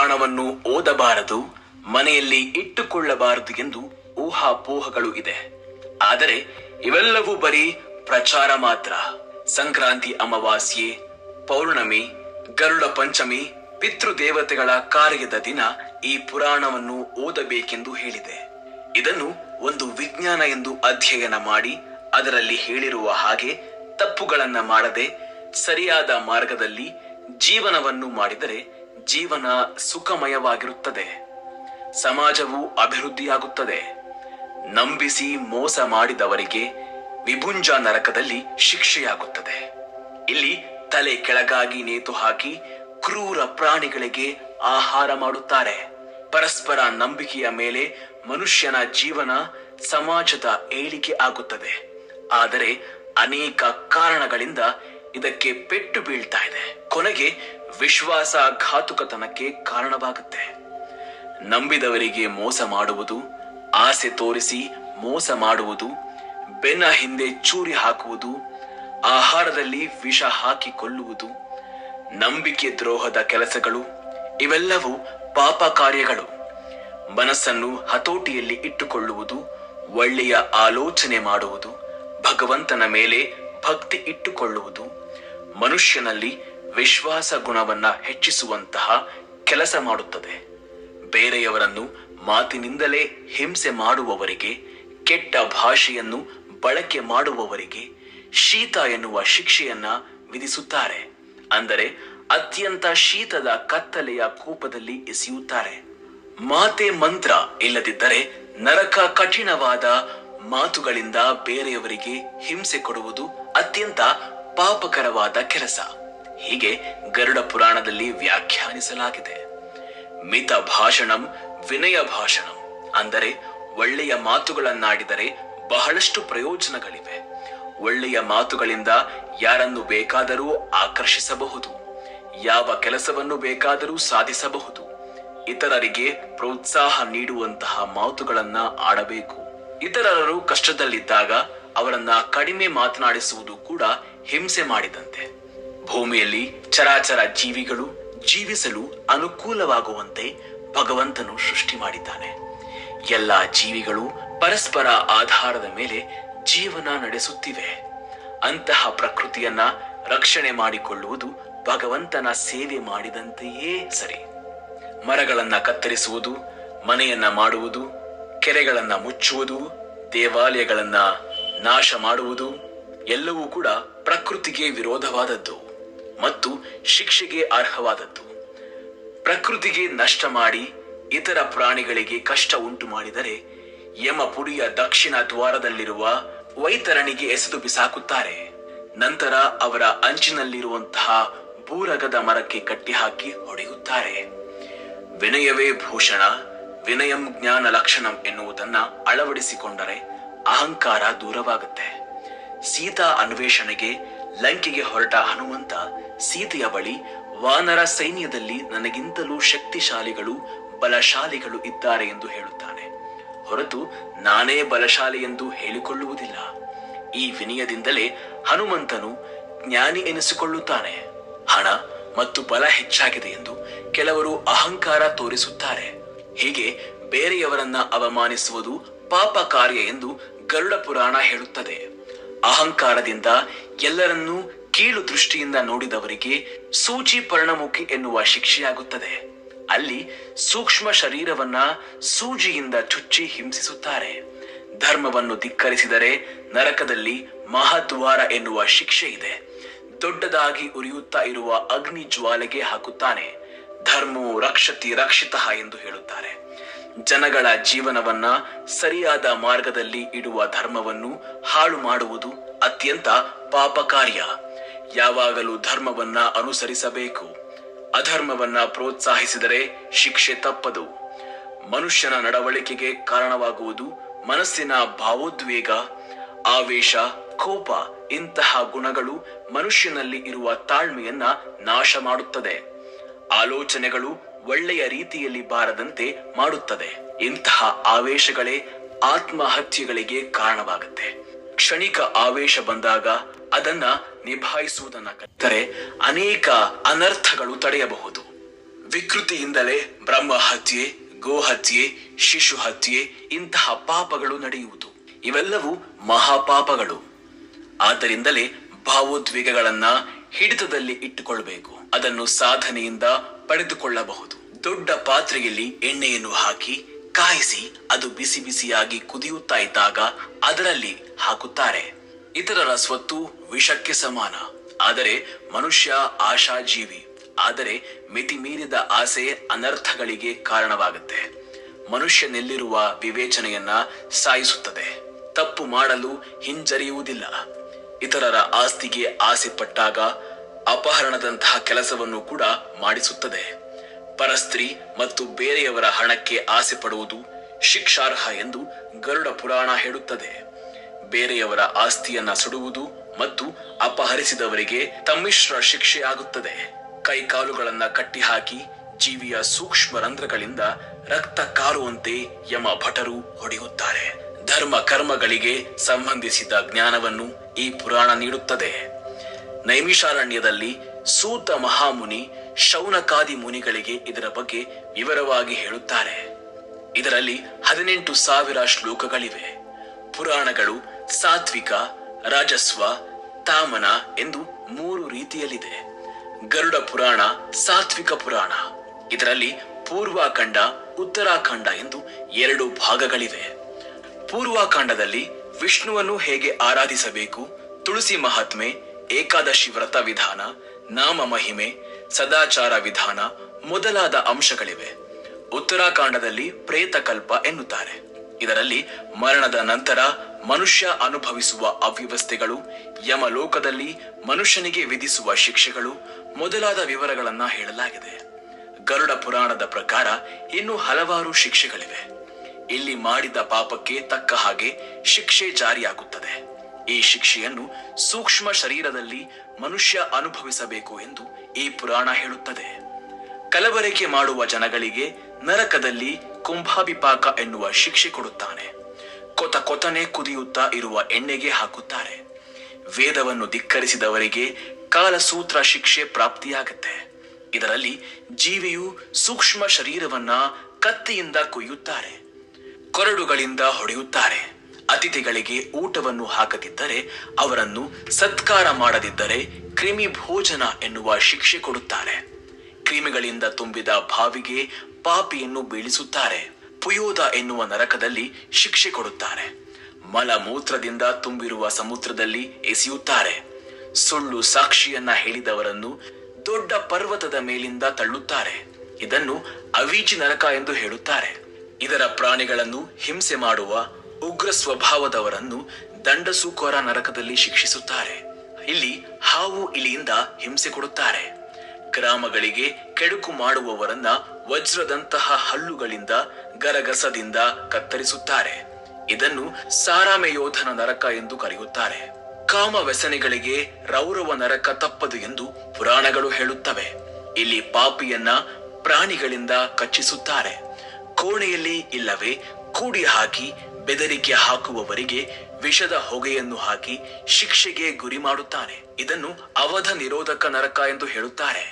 ಪುರಾಣವನ್ನು ಓದಬಾರದು, ಮನೆಯಲ್ಲಿ ಇಟ್ಟುಕೊಳ್ಳಬಾರದು ಎಂದು ಊಹಾಪೋಹಗಳು ಇದೆ. ಆದರೆ ಇವೆಲ್ಲವೂ ಬರೀ ಪ್ರಚಾರ ಮಾತ್ರ. ಸಂಕ್ರಾಂತಿ ಅಮಾವಾಸ್ಯೆ, ಪೌರ್ಣಮಿ, ಗರುಡ ಪಂಚಮಿ, ಪಿತೃದೇವತೆಗಳ ಕಾರ್ಯದ ದಿನ ಈ ಪುರಾಣವನ್ನು ಓದಬೇಕೆಂದು ಹೇಳಿದೆ. ಇದನ್ನು ಒಂದು ವಿಜ್ಞಾನ ಎಂದು ಅಧ್ಯಯನ ಮಾಡಿ ಅದರಲ್ಲಿ ಹೇಳಿರುವ ಹಾಗೆ ತಪ್ಪುಗಳನ್ನ ಮಾಡದೆ ಸರಿಯಾದ ಮಾರ್ಗದಲ್ಲಿ ಜೀವನವನ್ನು ಮಾಡಿದರೆ ಜೀವನ ಸುಖಮಯವಾಗಿರುತ್ತದೆ, ಸಮಾಜವು ಅಭಿವೃದ್ಧಿಯಾಗುತ್ತದೆ. ನಂಬಿಸಿ ಮೋಸ ಮಾಡಿದವರಿಗೆ ವಿಭುಂಜ ನರಕದಲ್ಲಿ ಶಿಕ್ಷೆಯಾಗುತ್ತದೆ. ಇಲ್ಲಿ ತಲೆ ಕೆಳಗಾಗಿ ನೇತು ಹಾಕಿ ಕ್ರೂರ ಪ್ರಾಣಿಗಳಿಗೆ ಆಹಾರ ಮಾಡುತ್ತಾರೆ. ಪರಸ್ಪರ ನಂಬಿಕೆಯ ಮೇಲೆ ಮನುಷ್ಯನ ಜೀವನ, ಸಮಾಜದ ಏಳಿಗೆ ಆಗುತ್ತದೆ. ಆದರೆ ಅನೇಕ ಕಾರಣಗಳಿಂದ ಇದಕ್ಕೆ ಪೆಟ್ಟು ಬೀಳ್ತಾ ಇದೆ. ಕೊನೆಗೆ ವಿಶ್ವಾಸಘಾತುಕತನಕ್ಕೆ ಕಾರಣವಾಗುತ್ತೆ. ನಂಬಿದವರಿಗೆ ಮೋಸ ಮಾಡುವುದು, ಆಸೆ ತೋರಿಸಿ ಮೋಸ ಮಾಡುವುದು, ಬೆನ್ನ ಹಿಂದೆ ಚೂರಿ ಹಾಕುವುದು, ಆಹಾರದಲ್ಲಿ ವಿಷ ಹಾಕಿ ಕೊಲ್ಲುವುದು, ನಂಬಿಕೆ ದ್ರೋಹದ ಕೆಲಸಗಳು ಇವೆಲ್ಲವೂ ಪಾಪ ಕಾರ್ಯಗಳು. ಮನಸ್ಸನ್ನು ಹತೋಟಿಯಲ್ಲಿ ಇಟ್ಟುಕೊಳ್ಳುವುದು, ಒಳ್ಳೆಯ ಆಲೋಚನೆ ಮಾಡುವುದು, ಭಗವಂತನ ಮೇಲೆ ಭಕ್ತಿ ಇಟ್ಟುಕೊಳ್ಳುವುದು, ಮನುಷ್ಯನಲ್ಲಿ ವಿಶ್ವಾಸ ಗುಣವನ್ನ ಹೆಚ್ಚಿಸುವಂತಹ ಕೆಲಸ ಮಾಡುತ್ತದೆ. ಬೇರೆಯವರನ್ನು ಮಾತಿನಿಂದಲೇ ಹಿಂಸೆ ಮಾಡುವವರಿಗೆ, ಕೆಟ್ಟ ಭಾಷೆಯನ್ನು ಬಳಕೆ ಮಾಡುವವರಿಗೆ ಶೀತ ಎನ್ನುವ ಶಿಕ್ಷೆಯನ್ನ ವಿಧಿಸುತ್ತಾರೆ. ಅಂದರೆ ಅತ್ಯಂತ ಶೀತದ ಕತ್ತಲೆಯ ಕೂಪದಲ್ಲಿ ಎಸೆಯುತ್ತಾರೆ. ಮಾತೆ ಮಂತ್ರ ಇಲ್ಲದಿದ್ದರೆ ನರಕ. ಕಠಿಣವಾದ ಮಾತುಗಳಿಂದ ಬೇರೆಯವರಿಗೆ ಹಿಂಸೆ ಕೊಡುವುದು ಅತ್ಯಂತ ಪಾಪಕರವಾದ ಕೆಲಸ. ಹೀಗೆ ಗರುಡ ಪುರಾಣದಲ್ಲಿ ವ್ಯಾಖ್ಯಾನಿಸಲಾಗಿದೆ. ಮಿತ ಭಾಷಣಂ ವಿನಯ ಭಾಷಣಂ, ಅಂದರೆ ಒಳ್ಳೆಯ ಮಾತುಗಳನ್ನಾಡಿದರೆ ಬಹಳಷ್ಟು ಪ್ರಯೋಜನಗಳಿವೆ. ಒಳ್ಳೆಯ ಮಾತುಗಳಿಂದ ಯಾರನ್ನು ಬೇಕಾದರೂ ಆಕರ್ಷಿಸಬಹುದು, ಯಾವ ಕೆಲಸವನ್ನು ಬೇಕಾದರೂ ಸಾಧಿಸಬಹುದು. ಇತರರಿಗೆ ಪ್ರೋತ್ಸಾಹ ನೀಡುವಂತಹ ಮಾತುಗಳನ್ನ ಆಡಬೇಕು. ಇತರರು ಕಷ್ಟದಲ್ಲಿದ್ದಾಗ ಅವರನ್ನ ಕಡಿಮೆ ಮಾತನಾಡಿಸುವುದು ಕೂಡ ಹಿಂಸೆ ಮಾಡಿದಂತೆ. ಭೂಮಿಯಲ್ಲಿ ಚರಾಚರ ಜೀವಿಗಳು ಜೀವಿಸಲು ಅನುಕೂಲವಾಗುವಂತೆ ಭಗವಂತನು ಸೃಷ್ಟಿ ಮಾಡಿದ್ದಾನೆ. ಎಲ್ಲ ಜೀವಿಗಳು ಪರಸ್ಪರ ಆಧಾರದ ಮೇಲೆ ಜೀವನ ನಡೆಸುತ್ತಿವೆ. ಅಂತಹ ಪ್ರಕೃತಿಯನ್ನ ರಕ್ಷಣೆ ಮಾಡಿಕೊಳ್ಳುವುದು ಭಗವಂತನ ಸೇವೆ ಮಾಡಿದಂತೆಯೇ ಸರಿ. ಮರಗಳನ್ನ ಕತ್ತರಿಸುವುದು, ಮನೆಯನ್ನ ಮಾಡುವುದು, ಕೆರೆಗಳನ್ನ ಮುಚ್ಚುವುದು, ದೇವಾಲಯಗಳನ್ನ ನಾಶ ಮಾಡುವುದು ಎಲ್ಲವೂ ಕೂಡ ಪ್ರಕೃತಿಗೆ ವಿರೋಧವಾದದ್ದು ಮತ್ತು ಶಿಕ್ಷೆಗೆ ಅರ್ಹವಾದದ್ದು. ಪ್ರಕೃತಿಗೆ ನಷ್ಟ ಮಾಡಿ ಇತರ ಪ್ರಾಣಿಗಳಿಗೆ ಕಷ್ಟ ಉಂಟು ಮಾಡಿದರೆ ಯಮಪುರಿಯ ದಕ್ಷಿಣ ದ್ವಾರದಲ್ಲಿರುವ ವೈತರಣಿಗೆ ಎಸೆದು ಬಿಸಾಕುತ್ತಾರೆ. ನಂತರ ಅವರ ಅಂಚಿನಲ್ಲಿರುವಂತಹ ಬೂರಗದ ಮರಕ್ಕೆ ಕಟ್ಟಿಹಾಕಿ ಹೊಡೆಯುತ್ತಾರೆ. ವಿನಯವೇ ಭೂಷಣ, ವಿನಯಂ ಜ್ಞಾನ ಲಕ್ಷಣಂ ಎನ್ನುವುದನ್ನ ಅಳವಡಿಸಿಕೊಂಡರೆ ಅಹಂಕಾರ ದೂರವಾಗುತ್ತೆ. ಸೀತಾ ಅನ್ವೇಷಣೆಗೆ ಲಂಕೆಗೆ ಹೊರಟ ಹನುಮಂತ ಸೀತೆಯ ಬಳಿ ವಾನರ ಸೈನ್ಯದಲ್ಲಿ ನನಗಿಂತಲೂ ಶಕ್ತಿಶಾಲಿಗಳು, ಬಲಶಾಲಿಗಳು ಇದ್ದಾರೆ ಎಂದು ಹೇಳುತ್ತಾನೆ. ಹೊರತು ನಾನೇ ಬಲಶಾಲಿ ಎಂದು ಹೇಳಿಕೊಳ್ಳುವುದಿಲ್ಲ. ಈ ವಿನಯದಿಂದಲೇ ಹನುಮಂತನು ಜ್ಞಾನಿ ಎನಿಸಿಕೊಳ್ಳುತ್ತಾನೆ. ಹಣ ಮತ್ತು ಬಲ ಹೆಚ್ಚಾಗಿದೆ ಎಂದು ಕೆಲವರು ಅಹಂಕಾರ ತೋರಿಸುತ್ತಾರೆ. ಹೀಗೆ ಬೇರೆಯವರನ್ನ ಅವಮಾನಿಸುವುದು ಪಾಪ ಕಾರ್ಯ ಎಂದು ಗರುಡ ಪುರಾಣ ಹೇಳುತ್ತದೆ. ಅಹಂಕಾರದಿಂದ ಎಲ್ಲರನ್ನೂ ಕೀಳು ದೃಷ್ಟಿಯಿಂದ ನೋಡಿದವರಿಗೆ ಸೂಚಿ ಪರ್ಣಮುಖಿ ಎನ್ನುವ ಶಿಕ್ಷೆಯಾಗುತ್ತದೆ. ಅಲ್ಲಿ ಸೂಕ್ಷ್ಮ ಶರೀರವನ್ನ ಸೂಜಿಯಿಂದ ಚುಚ್ಚಿ ಹಿಂಸಿಸುತ್ತಾರೆ. ಧರ್ಮವನ್ನು ಧಿಕ್ಕರಿಸಿದರೆ ನರಕದಲ್ಲಿ ಮಹಾದ್ವಾರ ಎನ್ನುವ ಶಿಕ್ಷೆ ಇದೆ. ದೊಡ್ಡದಾಗಿ ಉರಿಯುತ್ತಾ ಇರುವ ಅಗ್ನಿ ಜ್ವಾಲೆಗೆ ಹಾಕುತ್ತಾನೆ. ಧರ್ಮೋ ರಕ್ಷತಿ ರಕ್ಷಿತಃ ಎಂದು ಹೇಳುತ್ತಾರೆ. ಜನಗಳ ಜೀವನವನ್ನ ಸರಿಯಾದ ಮಾರ್ಗದಲ್ಲಿ ಇಡುವ ಧರ್ಮವನ್ನು ಹಾಳು ಮಾಡುವುದು ಅತ್ಯಂತ ಪಾಪ ಕಾರ್ಯ. ಯಾವಾಗಲೂ ಧರ್ಮವನ್ನ ಅನುಸರಿಸಬೇಕು. ಅಧರ್ಮವನ್ನ ಪ್ರೋತ್ಸಾಹಿಸಿದರೆ ಶಿಕ್ಷೆ ತಪ್ಪದು. ಮನುಷ್ಯನ ನಡವಳಿಕೆಗೆ ಕಾರಣವಾಗುವುದು ಮನಸ್ಸಿನ ಭಾವೋದ್ವೇಗ, ಆವೇಶ, ಕೋಪ. ಇಂತಹ ಗುಣಗಳು ಮನುಷ್ಯನಲ್ಲಿ ಇರುವ ತಾಳ್ಮೆಯನ್ನ ನಾಶ ಮಾಡುತ್ತದೆ. ಆಲೋಚನೆಗಳು ಒಳ್ಳೆಯ ರೀತಿಯಲ್ಲಿ ಬಾರದಂತೆ ಮಾಡುತ್ತದೆ. ಇಂತಹ ಆವೇಶಗಳೇ ಆತ್ಮಹತ್ಯೆಗಳಿಗೆ ಕಾರಣವಾಗುತ್ತೆ. ಕ್ಷಣಿಕ ಆವೇಶ ಬಂದಾಗ ಅದನ್ನ ನಿಭಾಯಿಸುವುದನ್ನ ಕಲಿತರೆ ಅನೇಕ ಅನರ್ಥಗಳು ತಡೆಯಬಹುದು. ವಿಕೃತಿಯಿಂದಲೇ ಬ್ರಹ್ಮ ಹತ್ಯೆ, ಗೋಹತ್ಯೆ, ಶಿಶು ಹತ್ಯೆ ಇಂತಹ ಪಾಪಗಳು ನಡೆಯುವುದು. ಇವೆಲ್ಲವೂ ಮಹಾಪಾಪಗಳು. ಆದ್ದರಿಂದಲೇ ಭಾವೋದ್ವೇಗಗಳನ್ನ ಹಿಡಿತದಲ್ಲಿ ಇಟ್ಟುಕೊಳ್ಳಬೇಕು. ಅದನ್ನು ಸಾಧನೆಯಿಂದ ಪಡೆದುಕೊಳ್ಳಬಹುದು. ದೊಡ್ಡ ಪಾತ್ರೆಯಲ್ಲಿ ಎಣ್ಣೆಯನ್ನು ಹಾಕಿ ಕಾಯಿಸಿ ಅದು ಬಿಸಿ ಬಿಸಿಯಾಗಿ ಕುದಿಯುತ್ತಾ ಇದ್ದಾಗ ಅದರಲ್ಲಿ ಹಾಕುತ್ತಾರೆ. ಇತರರ ಸ್ವತ್ತು ವಿಷಕ್ಕೆ ಸಮಾನ. ಆದರೆ ಮನುಷ್ಯ ಆಶಾಜೀವಿ. ಆದರೆ ಮಿತಿ ಮೀರಿದ ಆಸೆ ಅನರ್ಥಗಳಿಗೆ ಕಾರಣವಾಗುತ್ತೆ. ಮನುಷ್ಯನಲ್ಲಿರುವ ವಿವೇಚನೆಯನ್ನ ಸಾಯಿಸುತ್ತದೆ. ತಪ್ಪು ಮಾಡಲು ಹಿಂಜರಿಯುವುದಿಲ್ಲ. ಇತರರ ಆಸ್ತಿಗೆ ಆಸೆ ಪಟ್ಟಾಗ ಅಪಹರಣದಂತಹ ಕೆಲಸವನ್ನು ಕೂಡ ಮಾಡಿಸುತ್ತದೆ. ಪರಸ್ತ್ರೀ ಮತ್ತು ಬೇರೆಯವರ ಹಣಕ್ಕೆ ಆಸೆ ಪಡುವುದು ಶಿಕ್ಷಾರ್ಹ ಎಂದು ಗರುಡ ಪುರಾಣ ಹೇಳುತ್ತದೆ. ಬೇರೆಯವರ ಆಸ್ತಿಯನ್ನ ಸುಡುವುದು ಮತ್ತು ಅಪಹರಿಸಿದವರಿಗೆ ತಮ್ಮಿಶ್ರ ಶಿಕ್ಷೆ ಆಗುತ್ತದೆ. ಕೈಕಾಲುಗಳನ್ನ ಕಟ್ಟಿಹಾಕಿ ಜೀವಿಯ ಸೂಕ್ಷ್ಮ ರಂಧ್ರಗಳಿಂದ ರಕ್ತ ಕಾರುವಂತೆ ಯಮ ಭಟರು ಹೊಡೆಯುತ್ತಾರೆ. ಧರ್ಮ ಕರ್ಮಗಳಿಗೆ ಸಂಬಂಧಿಸಿದ ಜ್ಞಾನವನ್ನು ಈ ಪುರಾಣ ನೀಡುತ್ತದೆ. ನೈಮಿಷಾರಣ್ಯದಲ್ಲಿ ಸೂತ ಮಹಾಮುನಿ ಶೌನಕಾದಿ ಮುನಿಗಳಿಗೆ ಇದರ ಬಗ್ಗೆ ವಿವರವಾಗಿ ಹೇಳುತ್ತಾರೆ. ಇದರಲ್ಲಿ 18,000 ಶ್ಲೋಕಗಳಿವೆ. ಪುರಾಣಗಳು ಸಾತ್ವಿಕ, ರಾಜಸ್ವ, ತಾಮನ ಎಂದು 3 ರೀತಿಯಲ್ಲಿದೆ. ಗರುಡ ಪುರಾಣ ಸಾತ್ವಿಕ ಪುರಾಣ. ಇದರಲ್ಲಿ ಪೂರ್ವಾಖಂಡ, ಉತ್ತರಾಖಂಡ ಎಂದು 2 ಭಾಗಗಳಿವೆ. ಪೂರ್ವಾಖಂಡದಲ್ಲಿ ವಿಷ್ಣುವನ್ನು ಹೇಗೆ ಆರಾಧಿಸಬೇಕು, ತುಳಸಿ ಮಹಾತ್ಮೆ, ಏಕಾದಶಿ ವ್ರತ ವಿಧಾನ, ನಾಮ ಮಹಿಮೆ, ಸದಾಚಾರ ವಿಧಾನ ಮೊದಲಾದ ಅಂಶಗಳಿವೆ. ಉತ್ತರಾಖಂಡದಲ್ಲಿ ಪ್ರೇತಕಲ್ಪ ಎನ್ನುತ್ತಾರೆ. ಇದರಲ್ಲಿ ಮರಣದ ನಂತರ ಮನುಷ್ಯ ಅನುಭವಿಸುವ ಅವ್ಯವಸ್ಥೆಗಳು, ಯಮಲೋಕದಲ್ಲಿ ಮನುಷ್ಯನಿಗೆ ವಿಧಿಸುವ ಶಿಕ್ಷೆಗಳು ಮೊದಲಾದ ವಿವರಗಳನ್ನ ಹೇಳಲಾಗಿದೆ. ಗರುಡ ಪುರಾಣದ ಪ್ರಕಾರ ಇನ್ನೂ ಹಲವಾರು ಶಿಕ್ಷೆಗಳಿವೆ. ಇಲ್ಲಿ ಮಾಡಿದ ಪಾಪಕ್ಕೆ ತಕ್ಕ ಹಾಗೆ ಶಿಕ್ಷೆ ಜಾರಿಯಾಗುತ್ತದೆ. ಈ ಶಿಕ್ಷೆಯನ್ನು ಸೂಕ್ಷ್ಮ ಶರೀರದಲ್ಲಿ ಮನುಷ್ಯ ಅನುಭವಿಸಬೇಕು ಎಂದು ಈ ಪುರಾಣ ಹೇಳುತ್ತದೆ. ಕಲಬೆರಕೆ ಮಾಡುವ ಜನಗಳಿಗೆ ನರಕದಲ್ಲಿ ಕುಂಭಾಭಿಪಾಕ ಎನ್ನುವ ಶಿಕ್ಷೆ ಕೊಡುತ್ತಾನೆ. ಕೊತನೆ ಕುದಿಯುತ್ತಾ ಇರುವ ಎಣ್ಣೆಗೆ ಹಾಕುತ್ತಾರೆ. ವೇದವನ್ನು ಧಿಕ್ಕರಿಸಿದವರಿಗೆ ಕಾಲಸೂತ್ರ ಶಿಕ್ಷೆ ಪ್ರಾಪ್ತಿಯಾಗುತ್ತೆ. ಇದರಲ್ಲಿ ಜೀವಿಯು ಸೂಕ್ಷ್ಮ ಶರೀರವನ್ನ ಕತ್ತಿಯಿಂದ ಕೊಯ್ಯುತ್ತಾರೆ. ಕೊರಡುಗಳಿಂದ ಹೊಡೆಯುತ್ತಾರೆ. ಅತಿಥಿಗಳಿಗೆ ಊಟವನ್ನು ಹಾಕದಿದ್ದರೆ, ಅವರನ್ನು ಸತ್ಕಾರ ಮಾಡದಿದ್ದರೆ ಕ್ರಿಮಿ ಭೋಜನ ಎನ್ನುವ ಶಿಕ್ಷೆ ಕೊಡುತ್ತಾರೆ. ಕ್ರಿಮಿಗಳಿಂದ ತುಂಬಿದ ಬಾವಿಗೆ ಪಾಪಿಯನ್ನು ಬೀಳಿಸುತ್ತಾರೆ. ಪುಯೋದ ಎನ್ನುವ ನರಕದಲ್ಲಿ ಶಿಕ್ಷೆ ಕೊಡುತ್ತಾರೆ. ಮಲಮೂತ್ರದಿಂದ ತುಂಬಿರುವ ಸಮುದ್ರದಲ್ಲಿ ಎಸೆಯುತ್ತಾರೆ. ಸುಳ್ಳು ಸಾಕ್ಷಿಯನ್ನ ಹೇಳಿದವರನ್ನು ದೊಡ್ಡ ಪರ್ವತದ ಮೇಲಿಂದ ತಳ್ಳುತ್ತಾರೆ. ಇದನ್ನು ಅವೀಚಿ ನರಕ ಎಂದು ಹೇಳುತ್ತಾರೆ. ಇದರ ಪ್ರಾಣಿಗಳನ್ನು ಹಿಂಸೆ ಮಾಡುವ ಉಗ್ರ ಸ್ವಭಾವದವರನ್ನು ದಂಡಸೂಕೋರ ನರಕದಲ್ಲಿ ಶಿಕ್ಷಿಸುತ್ತಾರೆ. ಇಲ್ಲಿ ಹಾವು ಇಲಿಯಿಂದ ಹಿಂಸೆ ಕೊಡುತ್ತಾರೆ. ಗ್ರಾಮಗಳಿಗೆ ಕೆಡುಕು ಮಾಡುವವರನ್ನ ವಜ್ರದಂತಹ ಹಲ್ಲುಗಳಿಂದ ಗರಗಸದಿಂದ ಕತ್ತರಿಸುತ್ತಾರೆ. ಇದನ್ನು ಸಾರಾಮೆಯೋಧನ ನರಕ ಎಂದು ಕರೆಯುತ್ತಾರೆ. ಕಾಮ ವ್ಯಸನಿಗಳಿಗೆ ರೌರವ ನರಕ ತಪ್ಪದು ಎಂದು ಪುರಾಣಗಳು ಹೇಳುತ್ತವೆ. ಇಲ್ಲಿ ಪಾಪಿಯನ್ನ ಪ್ರಾಣಿಗಳಿಂದ ಕಚ್ಚಿಸುತ್ತಾರೆ. ಕೋಣೆಯಲ್ಲಿ ಇಲ್ಲವೇ ಕೂಡಿ ಹಾಕಿ ಬೆದರಿಕೆ ಹಾಕುವವರಿಗೆ ವಿಷದ ಹೊಗೆಯನ್ನು ಹಾಕಿ ಶಿಕ್ಷೆಗೆ ಗುರಿ ಮಾಡುತ್ತಾನೆ. ಇದನ್ನು ಅವಧ ನಿರೋಧಕ ನರಕ ಎಂದು ಹೇಳುತ್ತಾರೆ.